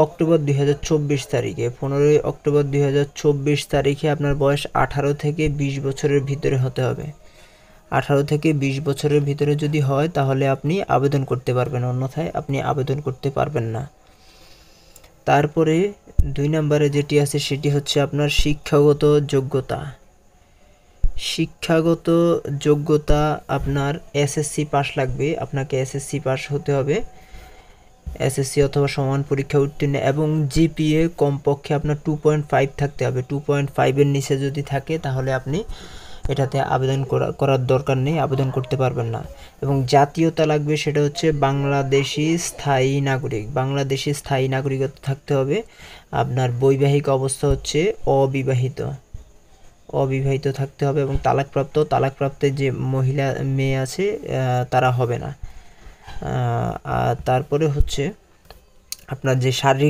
October 2024 তারিখে, 15ই October 2024 তারিখে আপনার বয়স 18 থেকে 20 বছরের ভিতরে হতে হবে। 18 থেকে 20 বছরের ভিতরে যদি হয় তাহলে আপনি আবেদন করতে পারবেন, অন্যথায় আপনি আবেদন করতে পারবেন না। তারপরে 2 নম্বরে যেটি আছে সেটি হচ্ছে আপনার শিক্ষাগত যোগ্যতা। শিক্ষাগত যোগ্যতা আপনার এসএসসি পাস লাগবে, আপনাকে এসএসসি পাস হতে হবে, এসএসসি অথবা সমান পরীক্ষা উত্তীর্ণ, এবং জিপিএ কমপক্ষে আপনার 2.5 থাকতে হবে। 2.5-এর নিচে যদি থাকে তাহলে আপনি এটাতে আবেদন করার দরকার নেই, আবেদন করতে পারবেন না। এবং জাতীয়তা লাগবে, সেটা হচ্ছে বাংলাদেশি স্থায়ী নাগরিক, বাংলাদেশি স্থায়ী নাগরিকত্ব থাকতে হবে। আপনার বৈবাহিক অবস্থা হচ্ছে অবিবাহিত থাকতে হবে, এবং তালাকপ্রাপ্তের যে মহিলা মেয়ে আছে তারা হবে না। আর তারপরে হচ্ছে আপনার যে শারীরিক